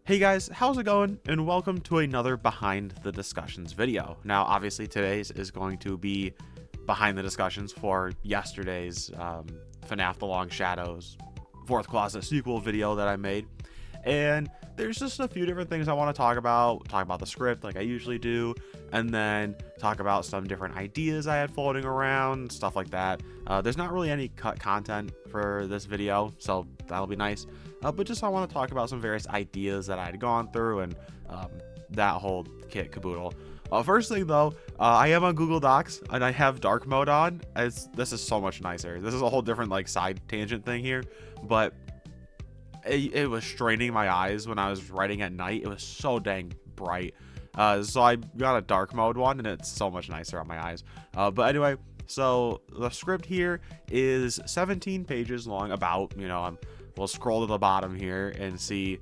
Hey guys, how's it going? And welcome to another Behind the Discussions video. Now, obviously today's is going to be behind the discussions for yesterday's FNAF The Long Shadows Fourth Closet sequel video that I made. And there's just a few different things I want to talk about the script like I usually do, and then talk about some different ideas I had floating around, stuff like that. There's not really any cut content for this video, so that'll be nice. But just I want to talk about some various ideas that I had gone through and that whole kit caboodle. First thing though, I am on Google Docs and I have dark mode on. This is so much nicer. This is a whole different like side tangent thing here, but it was straining my eyes when I was writing at night. It was so dang bright. So I got a dark mode one and it's so much nicer on my eyes. But anyway, so the script here is 17 pages long we'll scroll to the bottom here and see.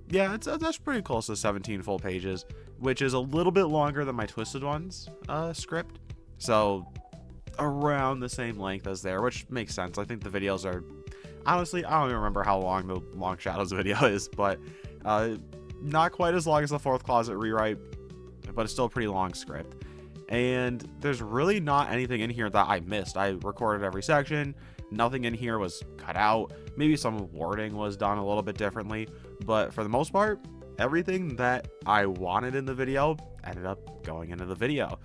Yeah, that's pretty close to 17 full pages, which is a little bit longer than my Twisted Ones script. So around the same length as there, which makes sense. I think the videos are, honestly, I don't even remember how long the Long Shadows video is, but not quite as long as the Fourth Closet rewrite, but it's still a pretty long script. And there's really not anything in here that I missed. I recorded every section. Nothing in here was cut out. Maybe some wording was done a little bit differently, but for the most part, everything that I wanted in the video ended up going into the video.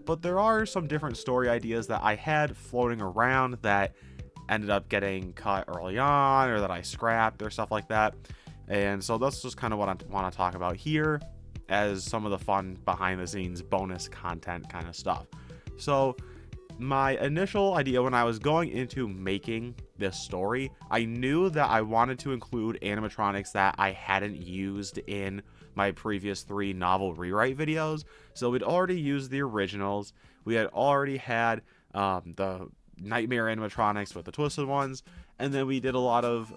But there are some different story ideas that I had floating around that ended up getting cut early on, or that I scrapped, or stuff like that. And so that's just kind of what I want to talk about here as some of the fun behind the scenes bonus content kind of stuff. So my initial idea when I was going into making this story, I knew that I wanted to include animatronics that I hadn't used in my previous 3 novel rewrite videos. So we'd already used the originals. We had already had the Nightmare animatronics with the Twisted Ones, and then we did a lot of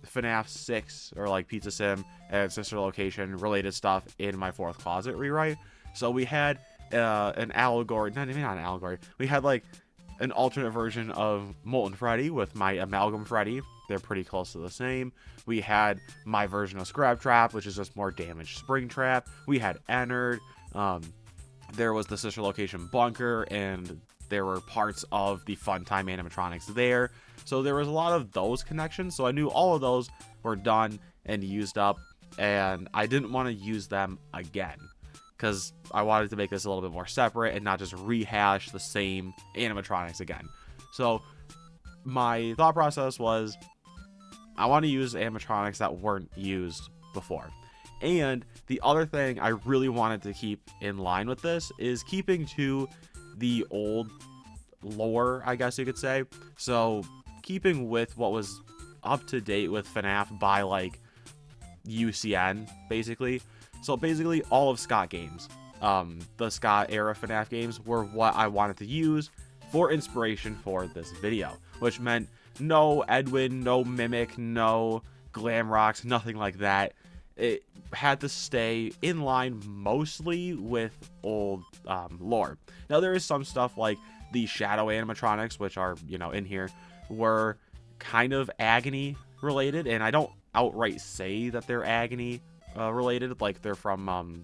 FNAF 6 or like Pizza Sim and Sister Location related stuff in my Fourth Closet rewrite. So we had an allegory, not even an allegory, we had like an alternate version of Molten Freddy with my Amalgam Freddy. They're pretty close to the same. We had my version of Scrap Trap, which is just more damaged Springtrap. We had Ennard. There was the Sister Location Bunker, and there were parts of the Funtime animatronics there. So there was a lot of those connections. So I knew all of those were done and used up, and I didn't want to use them again because I wanted to make this a little bit more separate and not just rehash the same animatronics again. So my thought process was, I want to use animatronics that weren't used before. And the other thing I really wanted to keep in line with this is keeping to the old lore, I guess you could say. So keeping with what was up to date with FNAF by like UCN, basically. So basically all of Scott games, the Scott era FNAF games, were what I wanted to use for inspiration for this video, which meant no Edwin, no Mimic, no Glamrox, nothing like that. It had to stay in line mostly with old lore. Now there is some stuff like the Shadow animatronics, which are, in here, were kind of Agony related, and I don't outright say that they're Agony related, like they're from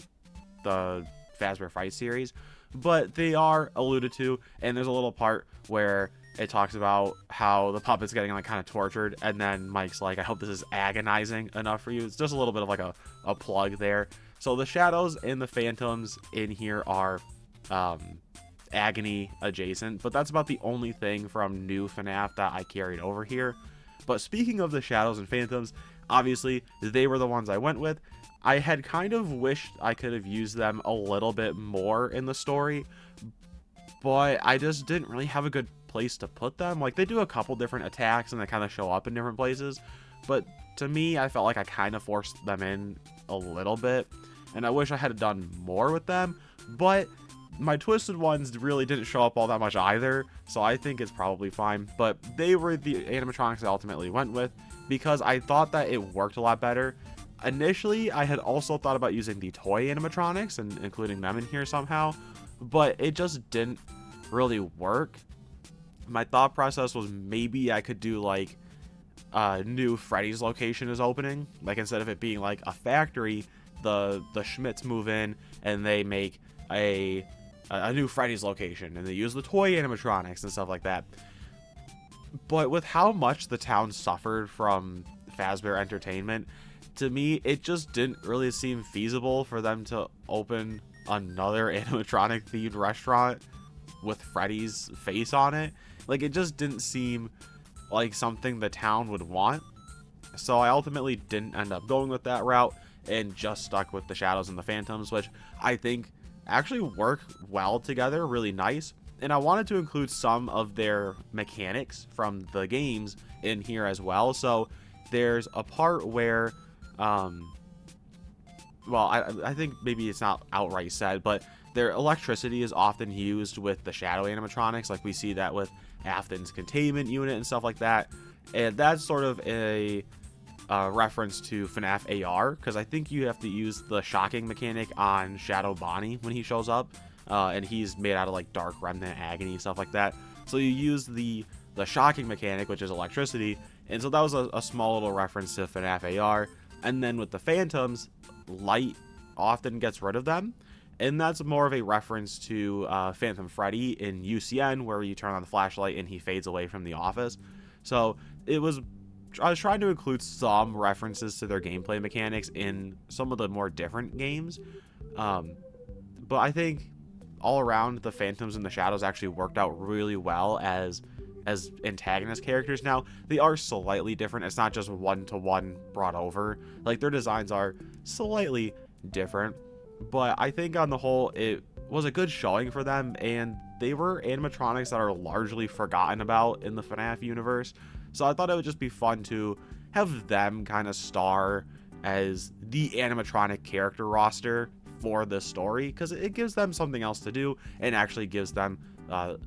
the Fazbear Fight series, but they are alluded to, and there's a little part where it talks about how the puppet's getting like kind of tortured, and then Mike's like, I hope this is agonizing enough for you. It's just a little bit of like a plug there. So the shadows and the phantoms in here are Agony adjacent, but that's about the only thing from new FNAF that I carried over here. But speaking of the shadows and phantoms, obviously they were the ones I went with. I had kind of wished I could have used them a little bit more in the story, but I just didn't really have a good place to put them. Like, they do a couple different attacks and they kind of show up in different places, but to me, I felt like I kind of forced them in a little bit, and I wish I had done more with them. But my Twisted Ones really didn't show up all that much either, so I think it's probably fine. But they were the animatronics I ultimately went with because I thought that it worked a lot better. Initially, I had also thought about using the toy animatronics and including them in here somehow, but it just didn't really work. My thought process was maybe I could do like new Freddy's location is opening. Like, instead of it being like a factory, the Schmidts move in and they make a new Freddy's location, and they use the toy animatronics and stuff like that. But with how much the town suffered from Fazbear Entertainment, to me, it just didn't really seem feasible for them to open another animatronic themed restaurant with Freddy's face on it. Like, it just didn't seem like something the town would want. So I ultimately didn't end up going with that route and just stuck with the Shadows and the Phantoms, which I think actually work well together, really nice. And I wanted to include some of their mechanics from the games in here as well. So there's a part where, well, I think maybe it's not outright said, but their electricity is often used with the shadow animatronics. Like, we see that with Afton's containment unit and stuff like that. And that's sort of a reference to FNAF AR, because I think you have to use the shocking mechanic on Shadow Bonnie when he shows up. And he's made out of like Dark Remnant, Agony, stuff like that. So you use the shocking mechanic, which is electricity. And so that was a small little reference to FNAF AR. And then with the Phantoms, light often gets rid of them. And that's more of a reference to Phantom Freddy in UCN, where you turn on the flashlight and he fades away from the office. So I was trying to include some references to their gameplay mechanics in some of the more different games. But I think all around, the Phantoms and the Shadows actually worked out really well as antagonist characters. Now, they are slightly different. It's not just one-to-one brought over. Like, their designs are slightly different. But I think on the whole, it was a good showing for them, and they were animatronics that are largely forgotten about in the FNAF universe. So I thought it would just be fun to have them kind of star as the animatronic character roster for this story, because it gives them something else to do and actually gives them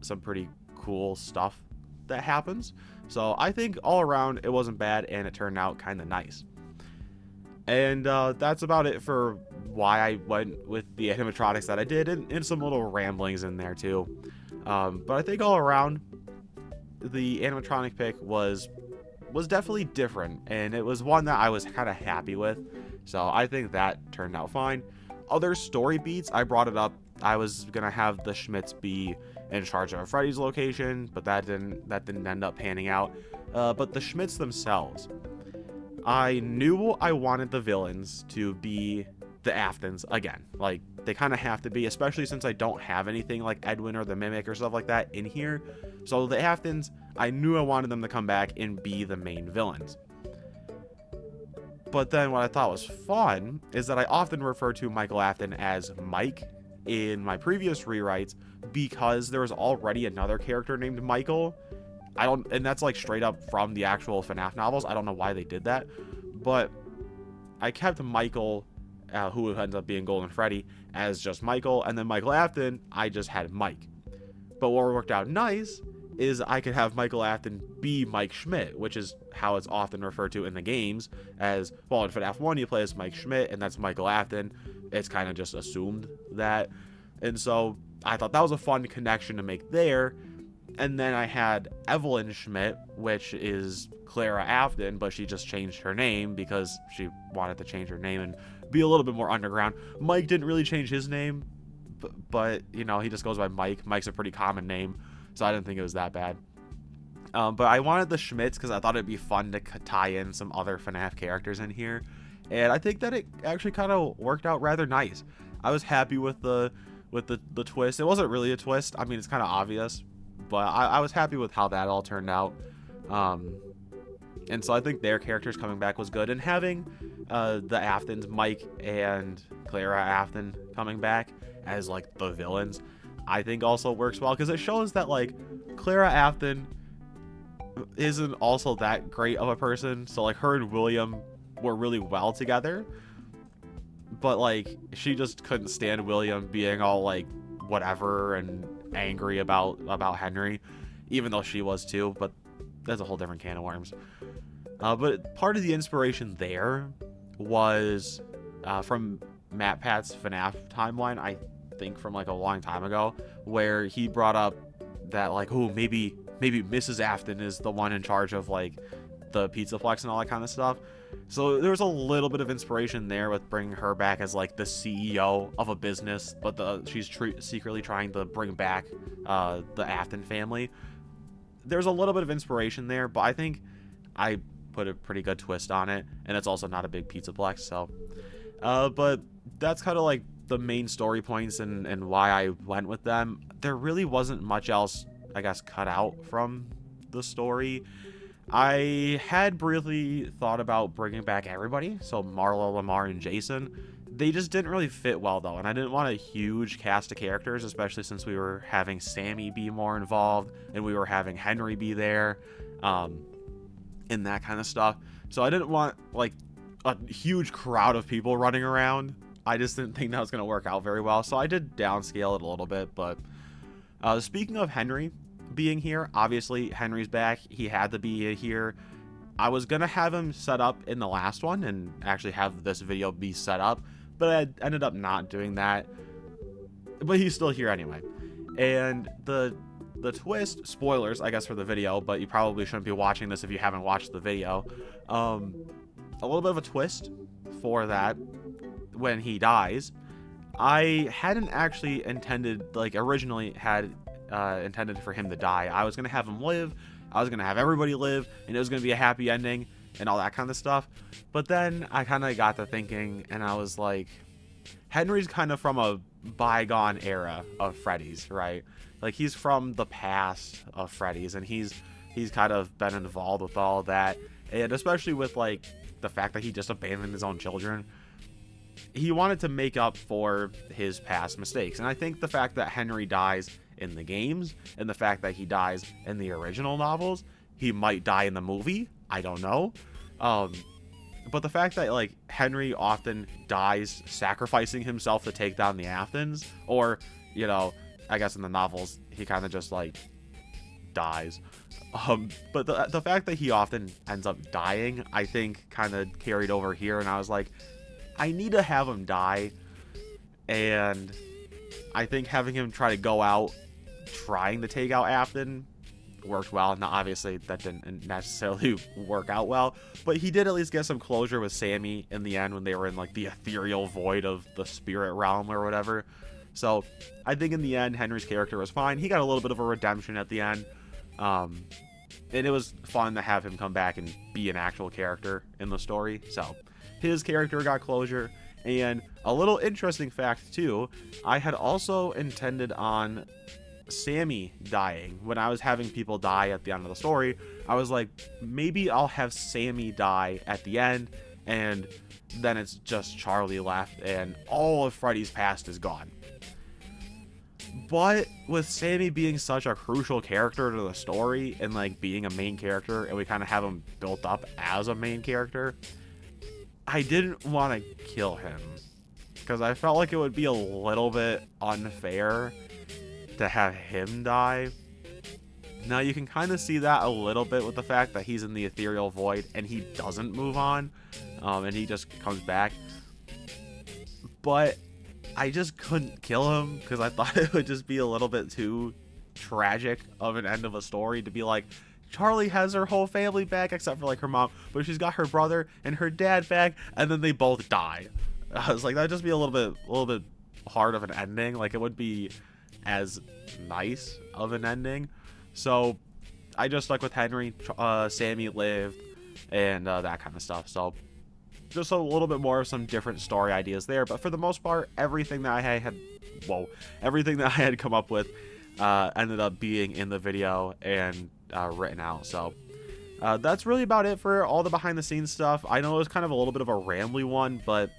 some pretty cool stuff that happens. So I think all around it wasn't bad, and it turned out kind of nice. And that's about it for why I went with the animatronics that I did, and some little ramblings in there too. But I think all around, the animatronic pick was definitely different, and it was one that I was kind of happy with. So I think that turned out fine. Other story beats, I brought it up. I was gonna have the Schmidts be in charge of Freddy's location, but that didn't end up panning out. But the Schmidts themselves, I knew I wanted the villains to be the Aftons again. Like, they kind of have to be, especially since I don't have anything like Edwin or the Mimic or stuff like that in here. So the Aftons, I knew I wanted them to come back and be the main villains. But then what I thought was fun is that I often refer to Michael Afton as Mike in my previous rewrites, because there was already another character named Michael. And that's like straight up from the actual FNAF novels. I don't know why they did that, but I kept Michael, who ends up being Golden Freddy, as just Michael, and then Michael Afton, I just had Mike. But what worked out nice is I could have Michael Afton be Mike Schmidt, which is how it's often referred to in the games. As well, in FNAF 1 you play as Mike Schmidt, and that's Michael Afton. It's kind of just assumed that. And so I thought that was a fun connection to make there. And then I had Evelyn Schmidt, which is Clara Afton, but she just changed her name because she wanted to change her name and be a little bit more underground. Mike didn't really change his name, but you know, he just goes by Mike. Mike's a pretty common name, so I didn't think it was that bad. But I wanted the Schmidts because I thought it'd be fun to tie in some other FNAF characters in here, and I think that it actually kind of worked out rather nice. I was happy with the twist. It wasn't really a twist. I mean, it's kind of obvious, but I was happy with how that all turned out. And so I think their characters coming back was good, and having the Aftons, Mike and Clara Afton, coming back as like the villains, I think also works well, because it shows that like Clara Afton isn't also that great of a person. So like her and William were really well together, but like she just couldn't stand William being all like whatever and angry about Henry, even though she was too. But that's a whole different can of worms. But part of the inspiration there was from Matt Pat's FNAF timeline, I think from like a long time ago, where he brought up that like, oh, maybe Mrs. Afton is the one in charge of like the pizza flex and all that kind of stuff. So there was a little bit of inspiration there with bringing her back as like the CEO of a business, but she's secretly trying to bring back the Afton family. There's a little bit of inspiration there, but I think I put a pretty good twist on it, and it's also not a big pizza flex. So but that's kind of like the main story points and why I went with them. There really wasn't much else, I guess, cut out from the story. I had briefly thought about bringing back everybody, so Marlo, Lamar, and Jason. They just didn't really fit well, though, and I didn't want a huge cast of characters, especially since we were having Sammy be more involved, and we were having Henry be there, and that kind of stuff. So I didn't want, like, a huge crowd of people running around. I just didn't think that was going to work out very well, so I did downscale it a little bit. But speaking of Henry being here, obviously Henry's back. He had to be here. I was going to have him set up in the last one and actually have this video be set up, but I ended up not doing that. But he's still here anyway. And the twist, spoilers I guess for the video, but you probably shouldn't be watching this if you haven't watched the video. A little bit of a twist for that when he dies. I hadn't actually intended, like originally had intended for him to die. I was going to have him live. I was going to have everybody live, and it was going to be a happy ending and all that kind of stuff. But then I kind of got to thinking, and I was like, Henry's kind of from a bygone era of Freddy's, right? Like, he's from the past of Freddy's, and he's kind of been involved with all that. And especially with, like, the fact that he just abandoned his own children, he wanted to make up for his past mistakes. And I think the fact that Henry dies in the games, and the fact that he dies in the original novels, he might die in the movie, I don't know. But the fact that, like, Henry often dies sacrificing himself to take down the Aftons, or, you know, I guess in the novels, he kind of just, like, dies. But the fact that he often ends up dying, I think, kind of carried over here, and I was like, I need to have him die. And I think having him try to go out trying to take out Afton worked well. Now, obviously, that didn't necessarily work out well, but he did at least get some closure with Sammy in the end when they were in, like, the ethereal void of the spirit realm or whatever. So I think in the end, Henry's character was fine. He got a little bit of a redemption at the end. And it was fun to have him come back and be an actual character in the story. So his character got closure. And a little interesting fact too, I had also intended on Sammy dying. When I was having people die at the end of the story, I was like, maybe I'll have Sammy die at the end, and then it's just Charlie left and all of Freddy's past is gone. But with Sammy being such a crucial character to the story and, like, being a main character, and we kind of have him built up as a main character, I didn't want to kill him because I felt like it would be a little bit unfair to have him die. Now, you can kind of see that a little bit with the fact that he's in the ethereal void and he doesn't move on, and he just comes back. But I just couldn't kill him because I thought it would just be a little bit too tragic of an end of a story to be like, Charlie has her whole family back except for, like, her mom, but she's got her brother and her dad back, and then they both die. I was like, that'd just be a little bit hard of an ending. Like, it wouldn't be as nice of an ending. So I just stuck with Henry. Sammy lived, and that kind of stuff. So just a little bit more of some different story ideas there, but for the most part, everything that I had come up with ended up being in the video and written out. So that's really about it for all the behind the scenes stuff. I know it was kind of a little bit of a rambly one, but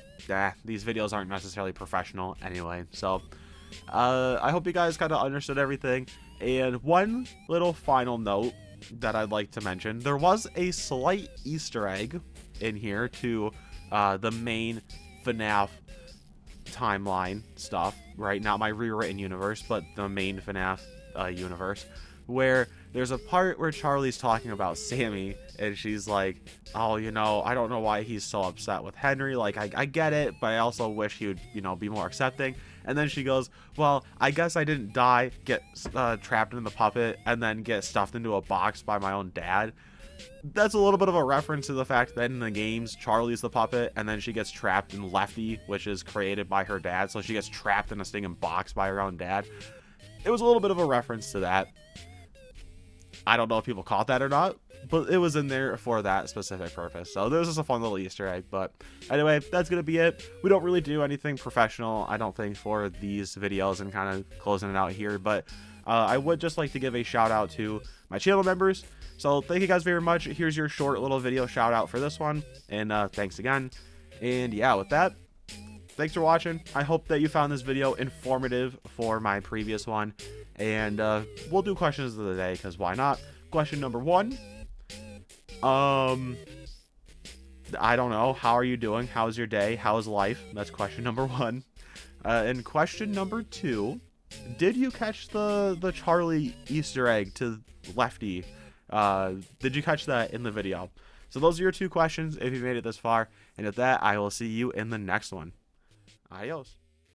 these videos aren't necessarily professional anyway. So I hope you guys kind of understood everything. And one little final note that I'd like to mention, there was a slight Easter egg in here to the main FNAF timeline stuff, right? Not my rewritten universe, but the main FNAF universe, where there's a part where Charlie's talking about Sammy, and she's like, oh, you know, I don't know why he's so upset with Henry. Like, I get it, but I also wish he would, you know, be more accepting. And then she goes, well, I guess I didn't die, get trapped in the puppet, and then get stuffed into a box by my own dad. That's a little bit of a reference to the fact that in the games, Charlie's the puppet, and then she gets trapped in Lefty, which is created by her dad. So she gets trapped in a stinging box by her own dad. It was a little bit of a reference to that. I don't know if people caught that or not, but it was in there for that specific purpose. So there was just a fun little Easter egg. But anyway, that's going to be it. We don't really do anything professional, I don't think, for these videos and kind of closing it out here. But I would just like to give a shout out to my channel members. So thank you guys very much. Here's your short little video shout out for this one. And thanks again. And yeah, with that, thanks for watching. I hope that you found this video informative for my previous one. And we'll do questions of the day, because why not? Question number 1. I don't know. How are you doing? How's your day? How's life? That's question number 1. And question number 2. Did you catch the Charlie Easter egg to Lefty? Did you catch that in the video? So those are your 2 questions if you made it this far. And with that, I will see you in the next one. Adios.